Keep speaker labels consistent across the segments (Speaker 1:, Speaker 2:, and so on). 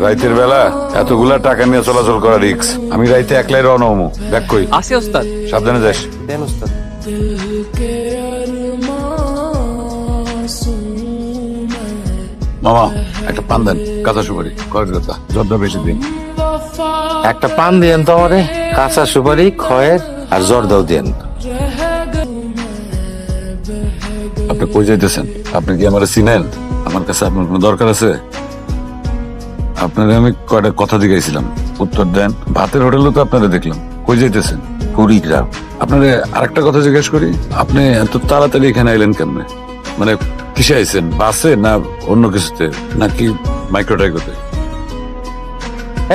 Speaker 1: রাইতের বেলা এতগুলা টাকা নিয়ে চলাচল করা রিক্স। আমি রাইতে একলাই রওনা হমু। দেখ কই
Speaker 2: আসি ওস্তাদ।
Speaker 1: সাবধানে যাস।
Speaker 2: দেন ওস্তাদ।
Speaker 1: মামা একটা পান দেন, কাঁচা সুপারি, খরচ কথা, জর্দা বেশি দিন।
Speaker 3: একটা পান দিয়েন তো আমারে, কাঁচা সুপারি, খয়ের আর জর্দাও দিয়েন।
Speaker 1: আপনি কই যাইতেছেন? আপনি কি আমার চিনেন? আমার কাছে আপনার কোনো দরকার আছে? আপনারা আমি কয়টা কথা জিজ্ঞাসিলাম, উত্তর দেন। ভাতের হোটেলে তো আপনারা দেখলাম। কই যাইতেছেন?
Speaker 3: কুড়িগ্রাম।
Speaker 1: আপনারে আরেকটা কথা জিজ্ঞেস করি, আপনি এত তাড়াতাড়ি এখানে আইলেন কেমনে? মানে কিসে আইছেন? বাসে না অন্য কিছুতে, নাকি মাইক্রোটাইকোতে?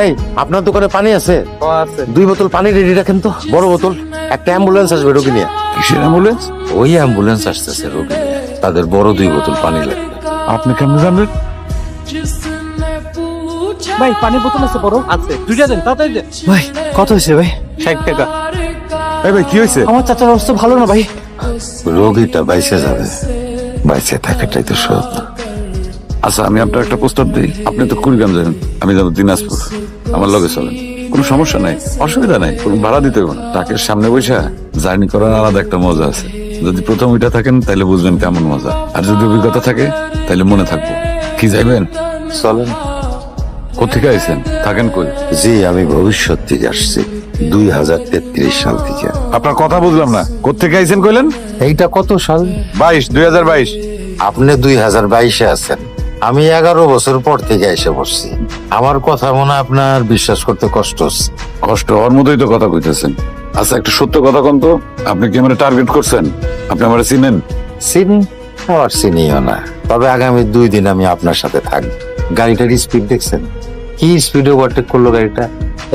Speaker 3: এই, আপনার দোকানে পানি আছে?
Speaker 2: আছে।
Speaker 3: 2 বোতল পানি রেডি রাখেন তো, বড় বোতল। একটা অ্যাম্বুলেন্স আসবে রোগী নিয়ে।
Speaker 1: কিসের অ্যাম্বুলেন্স?
Speaker 3: ওই অ্যাম্বুলেন্স আসতেছে রোগী নিয়ে, তাদের বড় 2 বোতল পানি লাগবে।
Speaker 1: আপনি কেমনে জানলেন?
Speaker 2: ভাই পানি বোতল আছে বড়? আছে। 2টা দেন, তাড়াতাড়ি দেন।
Speaker 4: ভাই কত হয়েছে ভাই?
Speaker 2: 60 টাকা।
Speaker 1: এই ভাই কি হয়েছে?
Speaker 4: আমার চাচার অবস্থা ভালো না ভাই।
Speaker 3: রোগীটা বাইসে যাবে, বাইসে থাকাটাই তো সব।
Speaker 1: আচ্ছা আমি আপনার একটা প্রস্তাব দিই। আপনি তো কুড়িগ্রাম যাবেন, আমি যাবো দিনাজপুর। আমার লগে চলেন, কোনো সমস্যা নাই, অসুবিধা নাই, কোনো ভাড়া দিতে হবে না। ট্রাকের সামনে বৈশা জার্নি করার আলাদা একটা মজা আছে। যদি প্রথম ওইটা থাকেন তাহলে বুঝবেন কেমন মজা, আর যদি অভিজ্ঞতা থাকে তাহলে মনে থাকবো। কি যাইবেন?
Speaker 3: চলেন।
Speaker 1: কোথেকে আইছেন? থাকেন কই?
Speaker 3: জি, আমি ভবিষ্যৎ থেকে আসছি, 2033 সাল থেকে।
Speaker 1: আপনার কথা বুঝলাম না, কোথেকে আইছেন কইলেন?
Speaker 3: এইটা কত সাল?
Speaker 1: 2022।
Speaker 3: আপনি 2022-এ আছেন, আমি 11 বছর পর থেকে এসে পড়ছি। আমার কথা মনে হয় আপনার বিশ্বাস করতে কষ্ট হচ্ছে।
Speaker 1: কষ্ট হওয়ার মতোই তো কথা কইতেছেন। আচ্ছা একটা সত্য কথা কোন তো, আপনি কি আমার টার্গেট করছেন? আপনি আমার চিনেন?
Speaker 3: চিনি আর চিনিও না, তবে আগামী 2 দিন আমি আপনার সাথে থাকবো। গাড়িটার স্পিড দেখছেন? কি স্পিডে ওভারটেক করলো গাড়িটা!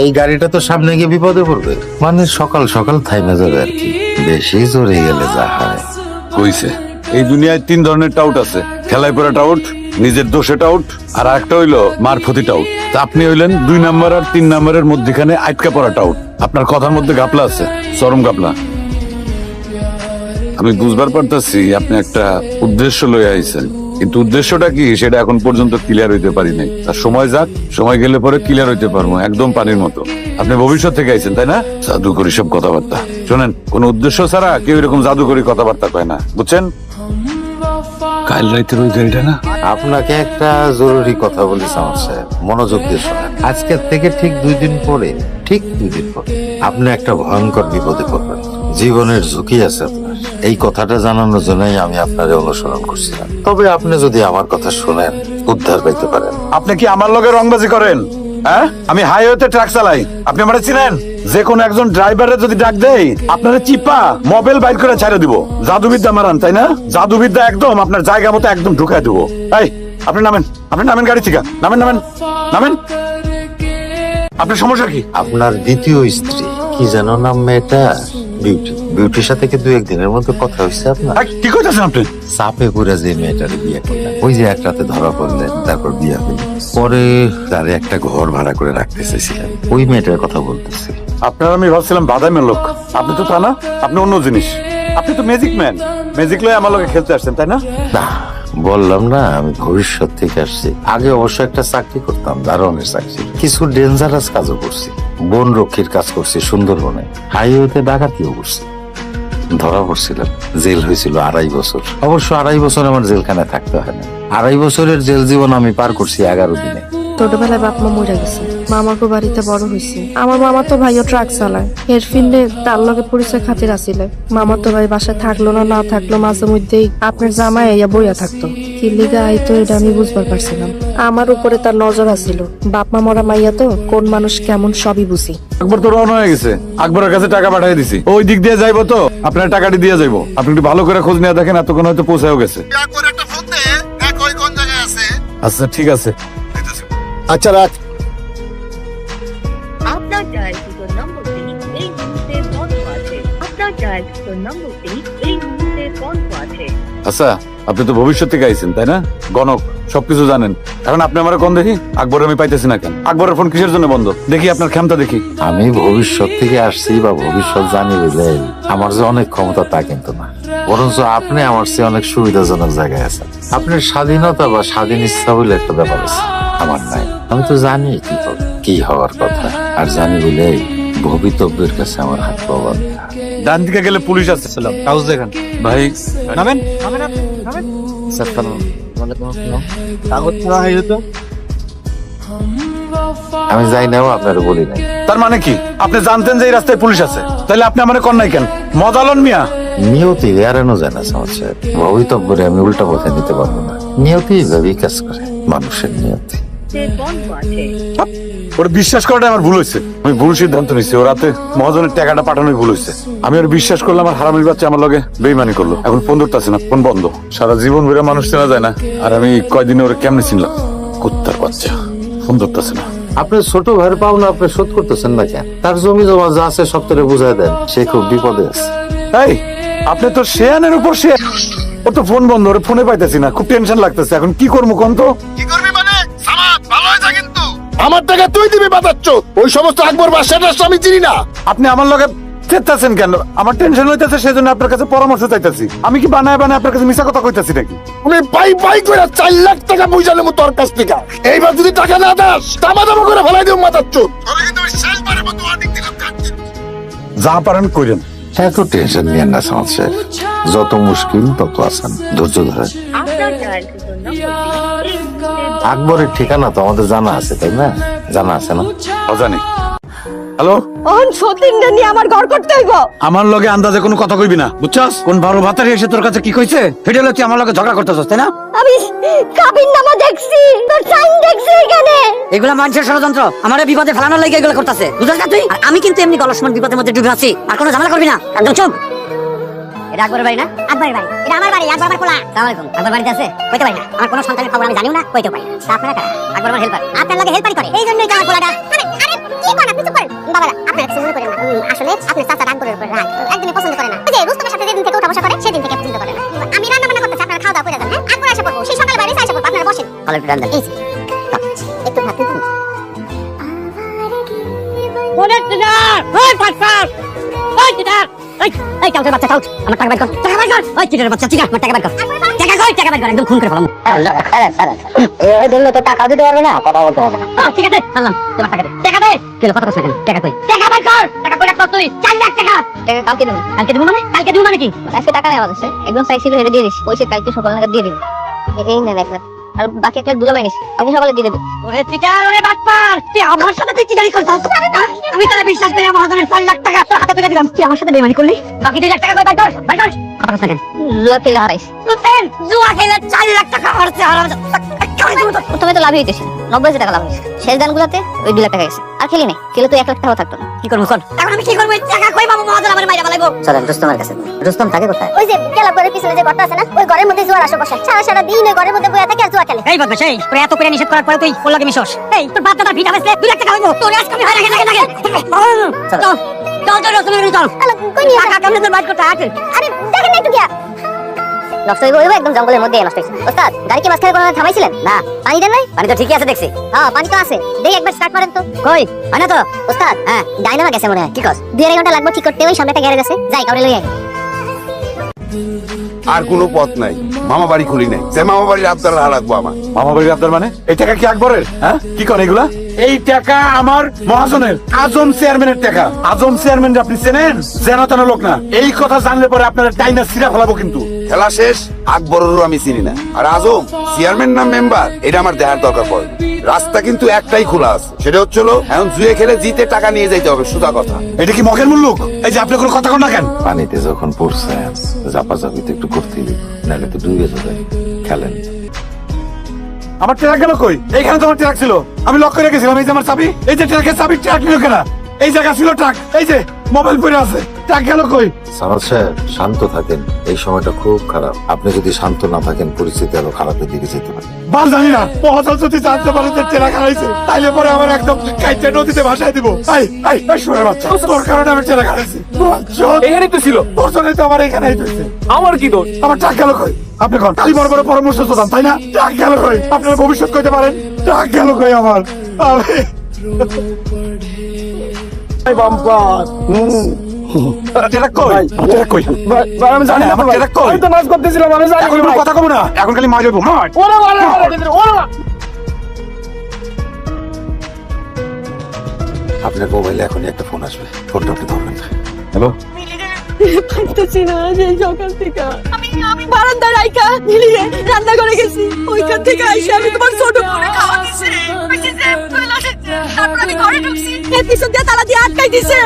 Speaker 3: এই গাড়িটা তো সামনে গিয়ে বিপদে পড়বে। মানে সকাল সকাল থাইমে যাবে আর কি, বেশি জোরে গেলে যা হয়।
Speaker 1: কইছে এই দুনিয়ায় 3 ধরনের টাউট আছে। খেলায় পড়া টাউট, নিজের দোষে টাউট, আর একটা হইলো মারফতি টাউট। তা আপনি হইলেন 2 নাম্বার আর 3 নাম্বারের মধ্যখানে আটকা পড়া টাউট। আপনার কথার মধ্যে গাপলা আছে, চরম গাপলা। আমি বুঝবার পারতাছি আপনি একটা উদ্দেশ্য লয়ে আইছেন, কিন্তু উদ্দেশ্যটা কি সেটা এখন পর্যন্ত ক্লিয়ার হইতে পারি নাই। তার সময় যাক, সময় গেলে পরে ক্লিয়ার হইতে পারবো, একদম পানির মতো। আপনি ভবিষ্যৎ থেকে আইছেন তাই না? জাদুকরি সব কথাবার্তা শোনেন, কোন উদ্দেশ্য ছাড়া কেউ এরকম জাদুকরি কথাবার্তা কয় না, বুঝছেন? কাল রাইতের ওই গাড়িটা না?
Speaker 3: আপনাকে একটা জরুরি কথা বলি সামাদ সাহেব, মনোযোগ দিয়ে শোনেন। আজকের থেকে ঠিক 2 দিন পরে, আপনি একটা ভয়ঙ্কর বিপদে পড়বেন। জীবনের ঝুঁকি আছে আপনার। এই কথাটা জানানোর জন্যই আমি আপনারে অনুসরণ করছিলাম। তবে আপনি যদি আমার কথা শুনেন, উদ্ধার পাইতে পারেন।
Speaker 1: আপনি কি আমার লগে রংবাজি করেন? হ্যাঁ, আমি হাইওয়েতে ট্রাক চালাই, আপনি আমারে চিনেন? যে কোনো একজন ড্রাইভারে যদি ডাক দেই, আপনারা চিপা মোবাইল বাইর করে ছেড়ে দিব। জাদুবিদ্যা মারান তাই না? জাদুবিদ্যা একদম আপনার জায়গা মতো একদম ঢুকাই দিব। এই আপনি নামেন, আপনি নামেন গাড়ি থেকে, নামেন নামেন নামেন। আপনার সমস্যা কি?
Speaker 3: আপনার দ্বিতীয় স্ত্রী, কি যেন নাম মেয়েটা? বিউটির সাথে কি 2-1 দিনের মধ্যে কথা হয়েছে আপনার?
Speaker 1: কি কইতেছেন আপনি?
Speaker 3: চাপে পড়ে যে মেয়েটারে বিয়ে করলেন, ওই যে এক রাতে ধরা পড়লেন, তারপর বিয়ে হলো, পরে তারে একটা ঘর ভাড়া করে রাখতে চেয়েছিলেন, ওই মেয়েটার কথা বলতেছি।
Speaker 1: আপনার আমি ভাবছিলাম বাদামের লোক, আপনি তো তা না, আপনি অন্য জিনিস। আপনি তো ম্যাজিক ম্যান, ম্যাজিক লয়ে আমার লগে খেলতে আসছেন তাই না?
Speaker 3: না, বললাম না আমি ভবিষ্যৎ থেকে আসছি। আগে অবশ্য একটা চাকরি করতাম, দারোয়ানের চাকরি। কিছু ডেঞ্জারাস কাজও করছি, বন রক্ষীর কাজ করছি সুন্দরবনে, হাইওয়েতে ডাকাতিও করছি। ধরা পড়ছিলাম, জেল হয়েছিল 2.5 বছর। অবশ্য 2.5 বছর আমার জেলখানায় থাকতে হয় না। 2.5 বছরের জেল জীবন আমি পার করছি 11 দিনে।
Speaker 5: ছোটবেলায় বাপ মা মরে গেছে, মামাকে বাড়িতে বড় হয়েছে। আমার মামা তো ভাইও ট্রাক চালায়, এর ফিল্ডে তার লগে পরিচয় খাতির আসিলে। মামা তো ভাই বাসায় থাকলো না থাকলো, মাঝে মধ্যেই আপনার জামাই আইয়া বইয়া থাকতো। কি লিগা আইতো এটা আমি বুঝবার পারছিলাম। আমার উপরে তার নজর আছিল। বাপ মা মরা মাইয়া তো কোন মানুষ কেমন সবই বুঝি।
Speaker 1: আকবর তো রওনা হয়ে গেছে, আকবরের কাছে টাকা পাঠিয়ে দিছি, ওই দিক দিয়ে যাইবো তো আপনার টাকাটি দিয়ে যাইবো। আপনি একটু ভালো করে খোঁজ নিয়ে দেখেন, এতক্ষণ হয়তো পৌঁছাও গেছে। আচ্ছা ঠিক আছে,
Speaker 4: আচ্ছা রাখ।
Speaker 6: আপনার ডায়ালকৃত নম্বরটি এই মুহূর্তে বন্ধ আছে। আপনার ডায়ালকৃত নম্বরটি এই মুহূর্তে বন্ধ আছে।
Speaker 1: আচ্ছা আপনি তো ভবিষ্যৎ থেকে আইছেন তাই না? গণক, সবকিছু জানেন। এখন আপনি আমার কোন দেখি, আকবরের আমি পাইতেছি না কেন? আকবরের ফোন কিসের জন্য বন্ধ? দেখি আপনার ক্ষমতা দেখি।
Speaker 3: আমি ভবিষ্যৎ থেকে আসছি বা ভবিষ্যৎ জানি বুঝলেন, আমার যে অনেক ক্ষমতা তা কিন্তু না। বরঞ্চ আপনি আমার চেয়ে অনেক সুবিধাজনক জায়গায় আছেন। আপনার স্বাধীনতা বা স্বাধীন ইচ্ছা বলে একটা ব্যাপার আছে, আমার নাই। আমি তো জানি কি হবে, কি হওয়ার কথা, আর জানি বলেই ভবিতব্যের কাছে আমার হাত পাওয়া।
Speaker 1: ডান দিকে গেলে পুলিশ আছে।
Speaker 2: কাগজ দেখান।
Speaker 1: ভাই
Speaker 2: নামেন নামেন আপনি, নামেন। কাগজ ছাড়া হয়ে যেত।
Speaker 3: আমি যাই নাও আপনার বলি নাই।
Speaker 1: তার মানে কি আপনি জানতেন যে এই রাস্তায় পুলিশ আছে, তাহলে আপনি আমার কর নাই কেন? মদালন মিয়া,
Speaker 3: নিয়তি এড়ানো যায় না সমস্যা। ভবিতব্যরে আমি উল্টা পথে নিতে পারবো না। নিয়তি এভাবেই কাজ করে, মানুষের নিয়তি।
Speaker 6: বন্ধ আছে।
Speaker 1: ওরা বিশ্বাস করাটা আমার ভুল হয়েছে। আমি ভুল সিদ্ধান্ত নিচ্ছি। ও রাতে মহাজনের টাকাটা পাঠানোই ভুল হয়েছে। আমি ওর বিশ্বাস করলাম, আর হারামির বাচ্চা আমার লগে বেইমানি করলো। এখন ফোন ধরতেছে না, ফোন বন্ধ। সারা জীবন বেড়ে মানুষ চেনা যায় না, আর আমি কয়দিনে ওরা কেমনে চিনলাম? কুত্তার বাচ্চা, ফোন ধরতেছে না।
Speaker 3: আপনার ছোট ভাইয়ের পাওনা আপনি শোধ করতেছেন না কেন? তার জমি জমা যা আছে সব তোরে বুঝাই দেন, সে খুব বিপদে আছে।
Speaker 1: এই আপনি তো শেয়ানের উপর শেয়ার। ও তো ফোন বন্ধ, ওরে ফোনে পাইতেছি না, খুব টেনশন লাগতেছে। এখন কি করবো কোন তো?
Speaker 4: কি করবি মানে? সামাদ ভালো হয়েছে কিন্তু আমার টাকা তুই দিবি বাতাচ্ছ। ওই সমস্ত আকবর বাদশার রাষ্ট্র আমি চিনি না।
Speaker 1: আপনি আমার লগে চেতাছেন কেন? আমার টেনশন হইতেছে, সেজন্য আপনার কাছে পরামর্শ চাইতেছি। আমি কি বানায় বানায় আপনার কাছে মিছা কথা কইতাছি নাকি?
Speaker 4: আমি পাই পাই করে 4 লাখ টাকা বুঝালে মো তোর কাছ থেকে। এইবার যদি টাকা না দাস দামা দামা করে ফেলাই দেব মাতাচ্ছ। তোরে কিন্তু আমি শেষবারের মতো ওয়ার্নিং দিলাম।
Speaker 1: যা পারেন কইরেন।
Speaker 3: এত টেনশন নিয়েন না সমস্যা। যত মুশকিল তত আসান, ধৈর্য ধরেন।
Speaker 6: আপনার ডায়ালকৃত নম্বরটি এই মুহূর্তে
Speaker 3: আকবরের ঠিকানা তো আমাদের জানা আছে, তাই না? জানা আছে না?
Speaker 1: জানি। হ্যালো,
Speaker 5: ওন সতীনটা নিয়ে আমার ঘর করতে হইব।
Speaker 1: আমার লগে আন্দাজে কোনো কথা কইবি না, বুঝছস? কোন ভালো ভাতারি এসে তোর কাছে কি কইছে? হেডে হলে তুই আমার লগে ঝগড়া করতেছস, তাই না?
Speaker 5: আমি কাবিন নামা দেখছি, তোর সাইন দেখছি এখানে।
Speaker 7: এগুলা মানুষের ষড়যন্ত্র, আমারে বিপদে ফেলানোর লাগে এগুলো করতেছে, বুঝছ না তুই? আর আমি কিন্তু এমনি গলসমান বিপদের মধ্যে ডুবে আছি, আর কোনো ঝামেলা করবি না, একদম চুপ। এটা আকবরের বাড়ি না? আকবরের বাড়ি। এটা আমার বাড়ি, আকবর আমার পোলা। আসসালামু আলাইকুম। আকবর বাড়িতে আছে? কইতে পারি না, আমার কোনো সন্তানের খবর আমি জানিও না, কইতে পারি না। তা আপনারা কারা? আকবর আমার হেল্পার। আপনার লগে হেল্পারি করে, এই জন্যই তো আমার পোলাটা। আরে আরে কি করেন আপনি? চুপ করেন বাবা, আপনারা কিছু মনে করেন না। আসলে আপনার চাচা আকবরের উপর রাগ, একদিনই পছন্দ করে না। এই যে রুস্তমের সাথে যেদিন থেকে উঠা বসা করে সেদিন থেকে পছন্দ করে না। আমি রান্না বান্না করতেছি, আপনারা খাওয়া দাওয়া করে যান। হ্যাঁ, আকবর এসে পড়বো, সেই সকালে বাড়ি এসে পড়বো, আপনারা বসেন। ভালো একটু রান্না, এই যে একটু ভাত দিন। ওরে টিটার, ওই পাটপাট, ওই টিটার, এই কাউকে বাচ্চা কাউট, আমার টাকা বের কর, টাকা বের কর, ওই টিটার বাচ্চা টিটার, আমার টাকা বের কর, টাকা কই, টাকা বের কর, একদম খুন করে ফেলাম। এই দিলে তো টাকা দিতে পারবে না, কথা বলতে হবে না। ঠিক আছে, আনলাম, তোমার টাকা দে, টাকা দে। কেন কথা কইছ কেন? টাকা কই, টাকা বের কর, টাকা কই রাখছ তুই? 4 লাখ টাকা। টাকা কালকে দেব, কালকে দেব মানে? কালকে দেব মানে কি? আজকে টাকা নেই আমার কাছে, একদম চাইছিল হেরে দিয়ে দিস, কইছে কালকে সকাল নাগাদ দিয়ে দিবি। এই না দেখ, আর বাকি একটা দুলা বাইনিস, আমি সকালে দিয়ে দেব। ওরে টিটার, ওরে বাটপার, তুই আমার সাথে তুই চিটারি করছিস? আমি তোরে বিশ্বাস করি, আমার হাতে 4 লাখ টাকা তোর হাতে তুলে দিলাম, তুই আমার সাথে বেইমানি করলি? বাকি 2 লাখ টাকা কই? বের কর, বের কর। কথা কইছ কেন? জুয়া খেলে হারাইস। তুই জুয়া খেলে 4 লাখ টাকা হারছে, হারাম। প্রথমে তো লাভই হইতেছে, 90 টাকা লাভ হয়েছে। শেষ দানগুলোতে ওই 2 লাখ টাকা গেছে। আর খেলি নাই, খেলে তো 1 লাখ টাকা থাকতো না। কি করবো কর? এখন আমি কি করবো? টাকা কই বাবু? মহাজন আমার মাইরা ফেলাইবো। চলেন রুস্তমের কাছে। রুস্তম থাকে কোথায়? ওই যে ক্লাব ঘরের পিছনে যে ঘরটা আছে না, ওই ঘরের মধ্যে জুয়ার আসর বসে। সারা দিন ওই ঘরের মধ্যে বইয়া থাকে আর জুয়া খেলে। এই বদমাশ, এই তোর এত করে নিষেধ করার পরে তুই ওর লগে মিশস? এই তোর বাপ দাদা ভিটা বেচলে 2 লাখ টাকা হইবো। তোর আজ কমি হয় লাগে। চল চল চল রুস্তমের কাছে চল। কই নিয়ে টাকা কেমনে তোর বাইট করতে আছে? আরে দেখেন না একটু গিয়া নষ্ট হইব, একদম জঙ্গলের মধ্যে নষ্ট হইছে। ওস্তাদ, গাড়ি কি মাঝখানে কোনো থামাইছিলেন? না। পানি দেন নাই? পানি তো ঠিকই আছে দেখছি। হ্যাঁ, পানি তো আছে। দেই একবার স্টার্ট মারেন তো। কই হয় না তো ওস্তাদ? হ্যাঁ, ডাইনামা গেছে মনে হয়। কি কস? 2-2.5 ঘন্টা লাগবে ঠিক করতে। ওই সামনে একটা গ্যারেজ আছে, যাই কাউরে লই আই।
Speaker 8: আর কোনো পথ নাই, মামা বাড়ি খুলি নাই, সে মামা বাড়ির আবদার রাখবো আমার।
Speaker 1: মামা বাড়ি আপনার মানে? এই টাকা কি আকবরের? হ্যাঁ, কি করেন এগুলা? এই টাকা আমার মহাজনের, আজম চেয়ারম্যানের টাকা। আজম চেয়ারম্যান আপনি চেনেন? জানা তেনা লোক না। এই কথা জানলে পরে আপনারা ডাইনা সিরা ফেলাবো কিন্তু।
Speaker 8: খেলা শেষ, আকবরেরও আমি চিনি না। আর আজম চেয়ারম্যান না মেম্বার, এটা আমার দেখার দরকার পড়ে। রাস্তা কিন্তু একটাই খোলা আছে, সেটা হচ্ছিল এখন জুয়ে খেলে জিতে টাকা নিয়ে যাইতে হবে, সুদা কথা।
Speaker 1: এটা কি মগের মুল্লুক? এই যে আপনি কোনো কথা কন না কেন?
Speaker 3: পানিতে যখন পড়ছেন জাপাজাপি তো একটু করতেই দিন, নাহলে তো ডুবে যাবেন। খেলেন।
Speaker 1: আমার ট্রাক গেল কই? এইখানে তো আমার ট্রাক ছিল, আমি লক করে রেখেছিলাম। এই যে আমার চাবি, এই যে ট্রাকের চাবি, ট্রাক নিল কেনা? এই জায়গা ছিল ট্রাক, এই যে মোবাইল পড়ে আছে, ট্রাক গেল কই?
Speaker 3: সামাদ সাহেব, শান্ত থাকেন, এই সময়টা খুব খারাপ। আপনি যদি শান্ত না থাকেন পরিস্থিতি আরো খারাপের দিকে যেতে পারে।
Speaker 1: বাল জানি না, মহাজন যদি জানতে পারে যে ট্রাক হারাইছে, তাইলে পরে আমার একদম কাইতে নদীতে ভাসায় দিব। এই শুনে বাচ্চা, তোর কারণে আমি ট্রাক হারাইছি।
Speaker 2: এখানেই তো ছিল।
Speaker 1: তোর জন্য তো আমার এখানেই হয়েছে।
Speaker 2: আমার কি দোষ?
Speaker 1: আমার ট্রাক গেল কই? আপনি কোন খালি বড় বড় পরামর্শ তো দেন, তাই না? ট্রাক গেল কই? আপনার ভবিষ্যৎ কইতে পারেন? ট্রাক গেল কই আমার?
Speaker 8: টেরা কই টেরা কই
Speaker 4: ভাই ভাই আমি জানি না
Speaker 8: আমার
Speaker 4: ভাই।
Speaker 8: টেরা কই?
Speaker 4: আমি তো নাচ করতেছিলাম আমি জানি
Speaker 8: এখন
Speaker 4: না,
Speaker 8: কোনো
Speaker 4: ভাই।
Speaker 8: কথা কব না, এখন খালি মা যাবো মা।
Speaker 4: ওরে ওরে ওরে
Speaker 3: আপনার মোবাইলে এখনই একটা ফোন আসবে, ফোনটা আপনি ধরবেন না।
Speaker 1: হ্যালো,
Speaker 5: পারতেছি না যে সকাল থেকে আমি বারান্দা রাইকা মিলিয়ে রান্না করে গেছি ওইখান থেকে আইসা আমি তোমার ছোট করে খাওয়া দিছি তারপর আমি ঘরে ঢুকছি এর পিছন দিয়ে তালা দিয়ে আটকাই দিছে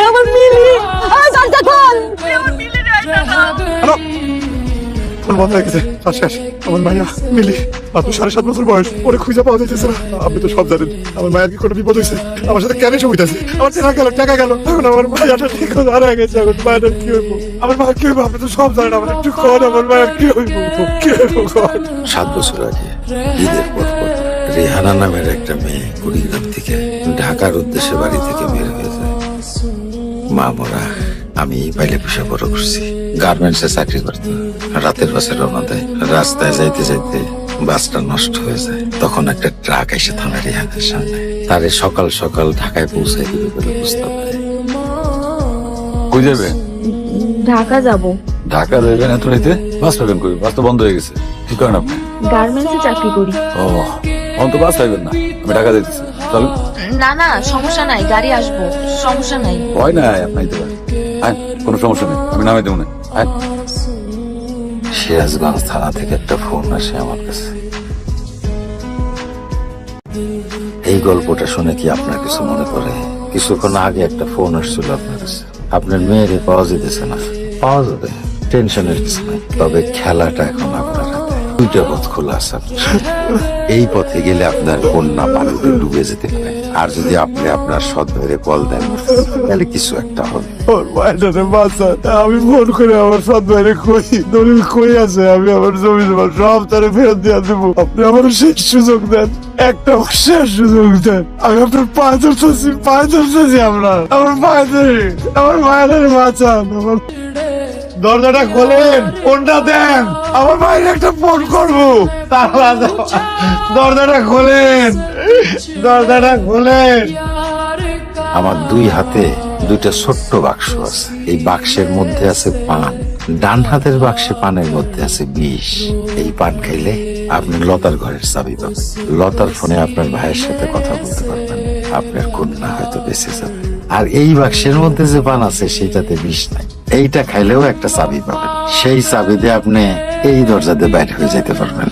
Speaker 5: আমার মিলি দরজা খোল আমার মিলি রে আইতা না
Speaker 4: ফোন বন্ধ হয়ে গেছে শেষ আমার মাইয়া মিলি মাত্র 7.5 বছর বয়স ওরে খুঁজে পাওয়া যাইতেছে না আপনি তো সব জানেন আমার মায়ের কি কোনো বিপদ হয়েছে আমার সাথে কেন সুবিধাছে আমার টাকা গেল এখন আমার মায়াটা ঠিক হারা গেছে এখন মায়ের কি হইব আমার মা কি হইব আপনি তো সব জানেন আমার একটু কর আমার মায়ের কি হইব
Speaker 3: 7 বছর আগে ঈদের পর রেহানা নামের একটা মেয়ে কুড়িগ্রাম থেকে ঢাকার উদ্দেশ্যে বাড়ি থেকে বের হয়ে যায়। মা মরা আমি বাইলে পুষে বড় করছি, গার্মেন্টসে চাকরি করতো। রাতের বাসে রওনা দেয়, রাস্তায় যাইতে যাইতে বাসটা নষ্ট হয়ে যায়। তখন একটা ট্রাক এসে থামে রেহানের সামনে, তারে সকাল সকাল ঢাকায় পৌঁছাই দিবে বলে প্রস্তাব দেয়।
Speaker 1: কই যাবে?
Speaker 5: ঢাকা যাব
Speaker 1: ঢাকা যাবেন এত রাইতে? বাস পাবেন কই? বাস তো বন্ধ হয়ে গেছে। কি করেন আপনি?
Speaker 5: গার্মেন্টসে চাকরি করি
Speaker 1: ও, এখন তো বাস পাইবেন না। আমি ঢাকা যাইতেছি, চল।
Speaker 5: না না সমস্যা নাই গাড়ি আসবো সমস্যা নাই
Speaker 1: ভয় নাই, আপনি আইতে পারেন। আয়, কোনো সমস্যা নেই, আমি নামাই দেবো না। আয়।
Speaker 3: সিরাজগঞ্জ থানা থেকে একটা ফোন আসে আমার কাছে। এই গল্পটা শুনে কি আপনার কিছু মনে পড়ে? কিছুক্ষণ আগে একটা ফোন আসছিল আপনার কাছে, আপনার মেয়েরে পাওয়া যেতেছে না। পাওয়া যাবে, টেনশনের কিছু নাই, তবে খেলাটা এখন আপনার হাতে। 2টা পথ খোলা আছে আপনার সামনে। এই পথে গেলে আপনার কন্যা পানিতে ডুবে যেতে পারে, আর যদি আপনি আপনার সৎ ধরে কল দেন তাহলে কিছু একটা হবে।
Speaker 4: ওর মায়ের বাচ্চা আমি ফোন করে আমার সৎ ভাইরে কই দলিল কই আছে আমি আমার জমি জমা সব তারে ফেরত দিয়ে দেবো আপনি আমার শেষ সুযোগ দেন একটা শেষ সুযোগ দেন আমি আপনার পায়ে ধরতেছি আমরা আমার পায়ে ধরে আমার মায়ের বাঁচান আমার দরজাটা খোলেন ফোনটা দেন আমার মায়ের একটা ফোন করবো তাহলে দরজাটা খোলেন
Speaker 3: আমার 2 হাতে 2টা ছোট্ট বাক্স আছে, এই বাক্সের মধ্যে আছে পান, ডান হাতের বাক্সে পানের মধ্যে আছে বিষ। এই পান খাইলে আপনি লতার ঘরের চাবি পাবেন, লতার ফোনে আপনার ভাইয়ের সাথে কথা বলতে পারবেন, আপনার কন্যা হয়তো বেঁচে যাবে। আর এই বাক্সের মধ্যে যে পান আছে সেটাতে বিষ নাই, এইটা খাইলেও একটা চাবি পাবেন, সেই চাবি দিয়ে আপনি এই দরজা দিয়ে বাইরে হয়ে যেতে পারবেন।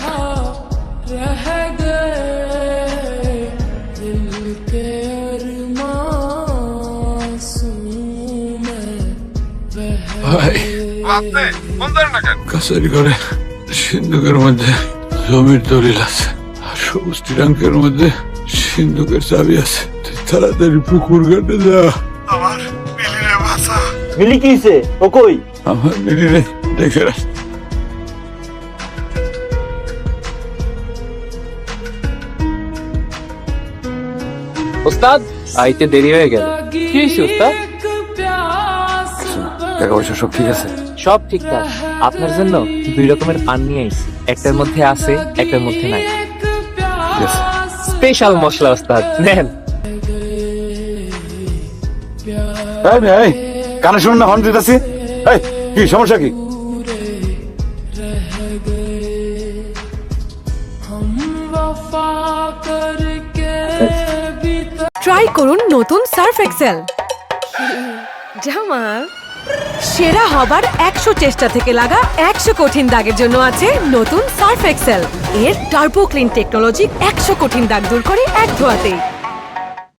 Speaker 1: ভাই, কাছারি করে সিন্ধুকের মধ্যে জমির দলিল আছে, আর সবুজ ট্রাঙ্কের মধ্যে সিন্ধুকের চাবি আছে। তুই তাড়াতাড়ি পুকুর ঘাটে যা।
Speaker 4: আমার মিলিরে বাঁচা
Speaker 2: মিলি কি হইছে? ও কই?
Speaker 1: আমার মিলিরে দেখে রাখ।
Speaker 2: ওস্তাদ আইতে দেরি হয়ে গেল। কি হয়েছে ওস্তাদ?
Speaker 1: টাকা পয়সা সব ঠিক আছে?
Speaker 2: সব ঠিকঠাক। আপনার জন্য 2 রকমের পান নিয়ে আইছি, একটার মধ্যে আছে একটার মধ্যে নাই।
Speaker 1: ঠিক আছে।
Speaker 2: স্পেশাল মশলা ওস্তাদ, নেন।
Speaker 1: এই মেয়ে, এই, কানে শুনুন না, হর্ন দিতেছি। এই, কি সমস্যা কি?
Speaker 9: ট্রাই করুন নতুন সার্ফ এক্সেল।
Speaker 5: জামাল
Speaker 9: সেরা হবার 100 চেষ্টা থেকে লাগা 100 কঠিন দাগের জন্য আছে নতুন সার্ফ এক্সেল। এর টার্বো ক্লিন টেকনোলজি 100 কঠিন দাগ দূর করে এক ধোয়াতেই।